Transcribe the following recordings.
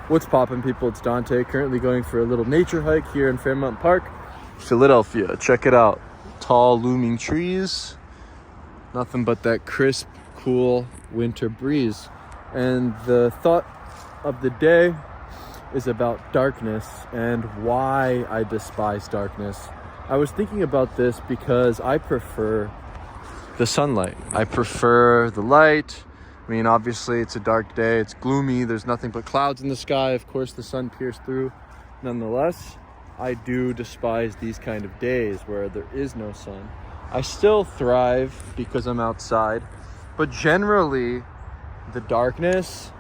What's poppin', people? It's Dante, currently going for a little nature hike here in Fairmount Park, Philadelphia. Check it out. Tall, looming trees. Nothing but that crisp, cool winter breeze. And the thought of the day is about darkness and why I despise darkness. I was thinking about this because I prefer the sunlight. I prefer the light. I mean, obviously it's a dark day, it's gloomy, there's nothing but clouds in the sky. Of course, the sun pierced through. Nonetheless, I do despise these kind of days where there is no sun. I still thrive because I'm outside, but generally, the darkness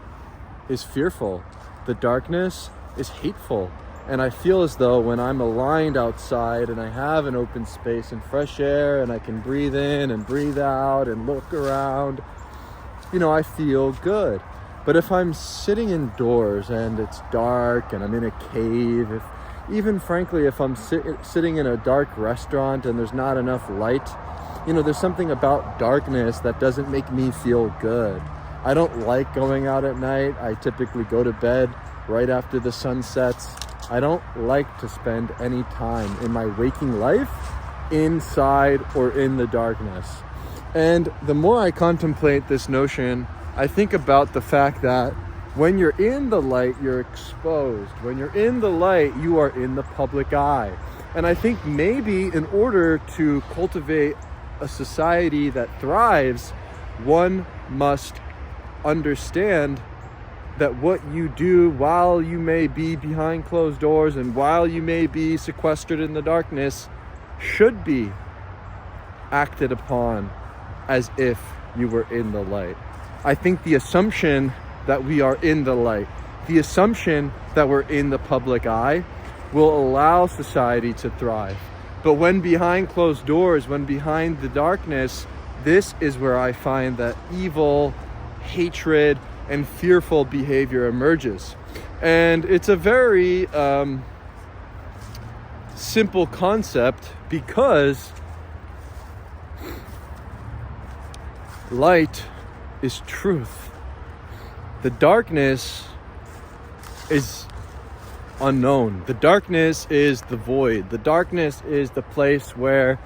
is fearful. The darkness is hateful. And I feel as though when I'm aligned outside and I have an open space and fresh air and I can breathe in and breathe out and look around, I feel good. But if I'm sitting indoors and it's dark and I'm in a cave, even frankly, if I'm sitting in a dark restaurant and there's not enough light, there's something about darkness that doesn't make me feel good. I don't like going out at night. I typically go to bed right after the sun sets. I don't like to spend any time in my waking life inside or in the darkness. And the more I contemplate this notion, I think about the fact that when you're in the light, you're exposed. When you're in the light, you are in the public eye. And I think maybe in order to cultivate a society that thrives, one must understand that what you do while you may be behind closed doors and while you may be sequestered in the darkness should be acted upon as if you were in the light. I think the assumption that we are in the light, the assumption that we're in the public eye, will allow society to thrive. But when behind closed doors, when behind the darkness, this is where I find that evil, hatred, and fearful behavior emerges. And it's a very simple concept because light is truth. The darkness is unknown. The darkness is the void. The darkness is the place where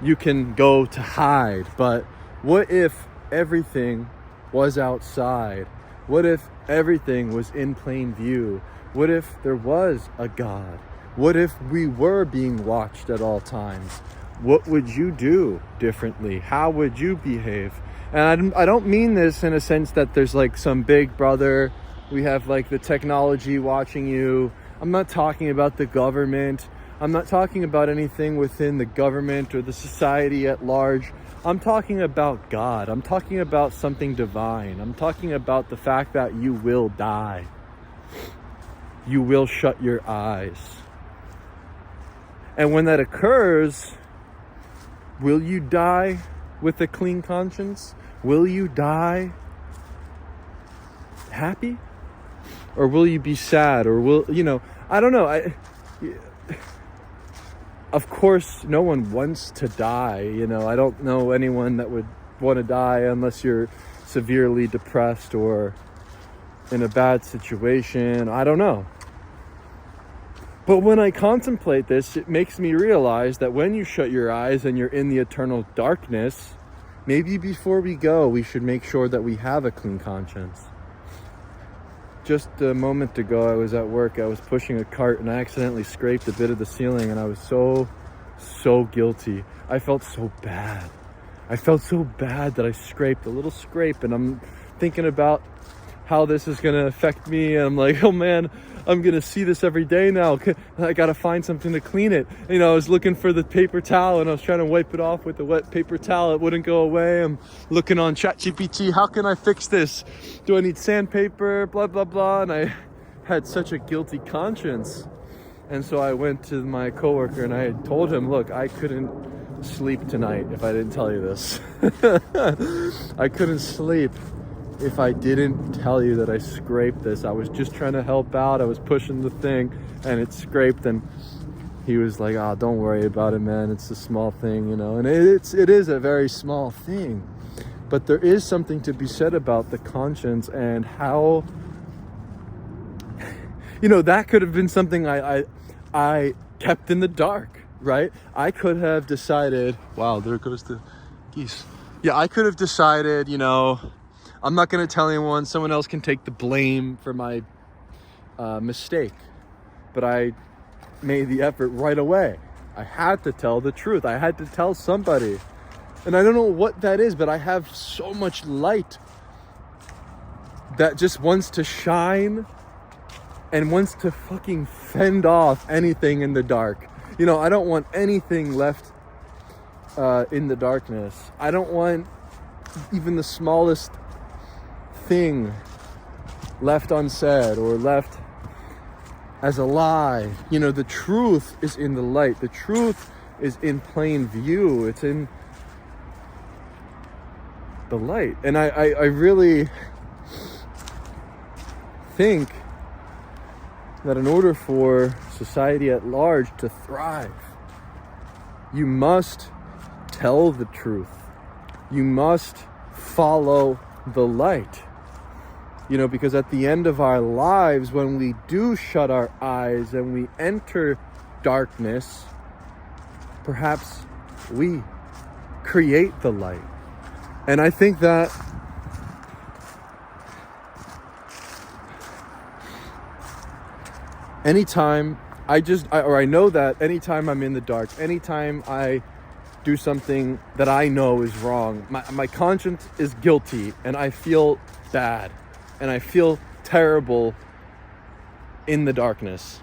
you can go to hide. But what if everything was outside? What if everything was in plain view? What if there was a God? What if we were being watched at all times? What would you do differently? How would you behave? And I don't mean this in a sense that there's like some big brother, we have like the technology watching you. I'm not talking about the government. I'm not talking about anything within the government or the society at large. I'm talking about God. I'm talking about something divine. I'm talking about the fact that you will die. You will shut your eyes. And when that occurs, will you die with a clean conscience? Will you die happy? Or will you be sad? Or I don't know. Of course, no one wants to die. I don't know anyone that would want to die unless you're severely depressed or in a bad situation. I don't know. But when I contemplate this, it makes me realize that when you shut your eyes and you're in the eternal darkness, maybe before we go, we should make sure that we have a clean conscience. Just a moment ago, I was at work, I was pushing a cart and I accidentally scraped a bit of the ceiling and I was so guilty. I felt so bad. I felt so bad that I scraped a little scrape, and I'm thinking about how this is going to affect me. And I'm like, oh man, I'm going to see this every day now. I got to find something to clean it. I was looking for the paper towel and I was trying to wipe it off with the wet paper towel. It wouldn't go away. I'm looking on ChatGPT. How can I fix this? Do I need sandpaper? Blah, blah, blah. And I had such a guilty conscience. And so I went to my coworker and I told him, look, I couldn't sleep tonight if I didn't tell you this. I couldn't sleep if I didn't tell you that I scraped this. I was just trying to help out. I was pushing the thing and it scraped, and he was like, oh, don't worry about it, man. It's a small thing, and it is a very small thing. But there is something to be said about the conscience and how You know, that could have been something I kept in the dark, right? I could have decided, wow, there goes the geese. Yeah, I could have decided, you know, I'm not going to tell anyone. Someone else can take the blame for my mistake. But I made the effort right away. I had to tell the truth. I had to tell somebody. And I don't know what that is, but I have so much light that just wants to shine and wants to fucking fend off anything in the dark. You know, I don't want anything left in the darkness. I don't want even the smallest thing left unsaid or left as a lie. You know, the truth is in the light. The truth is in plain view. It's in the light. And I really think that in order for society at large to thrive, you must tell the truth. You must follow the light. You know, because at the end of our lives, when we do shut our eyes and we enter darkness, perhaps we create the light. And I think that anytime I know that anytime I'm in the dark, anytime I do something that I know is wrong, my conscience is guilty and I feel bad and I feel terrible in the darkness.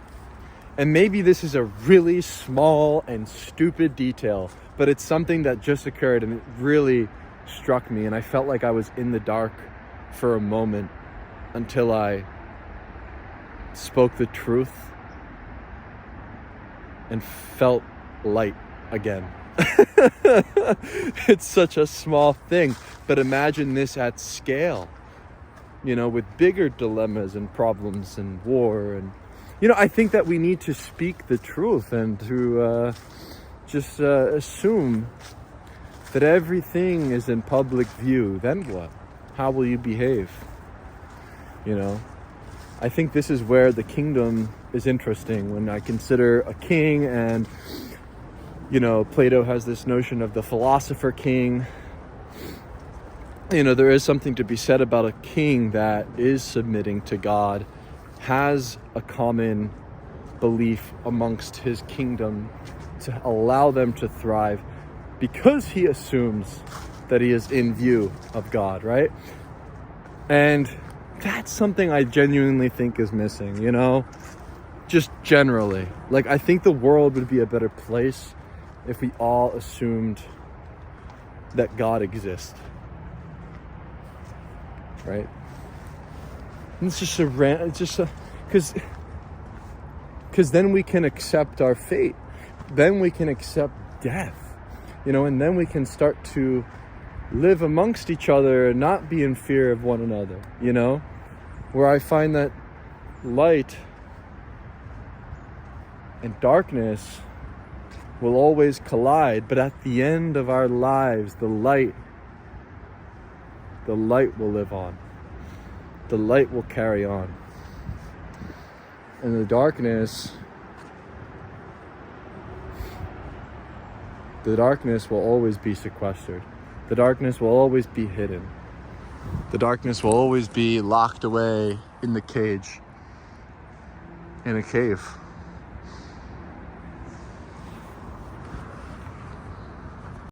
And maybe this is a really small and stupid detail, but it's something that just occurred and it really struck me, and I felt like I was in the dark for a moment until I spoke the truth and felt light again. It's such a small thing, but imagine this at scale, you know, with bigger dilemmas and problems and war. And, you know, I think that we need to speak the truth and to just assume that everything is in public view. Then what? How will you behave? You know, I think this is where the kingdom is interesting when I consider a king. And, you know, Plato has this notion of the philosopher king. You know, there is something to be said about a king that is submitting to God, has a common belief amongst his kingdom to allow them to thrive, because he assumes that he is in view of God, right? And that's something I genuinely think is missing, you know? Just generally. Like, I think the world would be a better place if we all assumed that God exists, right? And it's just because then we can accept our fate. Then we can accept death. You know, and then we can start to live amongst each other and not be in fear of one another, you know? Where I find that light and darkness will always collide, but at the end of our lives, the light will live on. The light will carry on. And the darkness will always be sequestered. The darkness will always be hidden. The darkness will always be locked away in the cage, in a cave.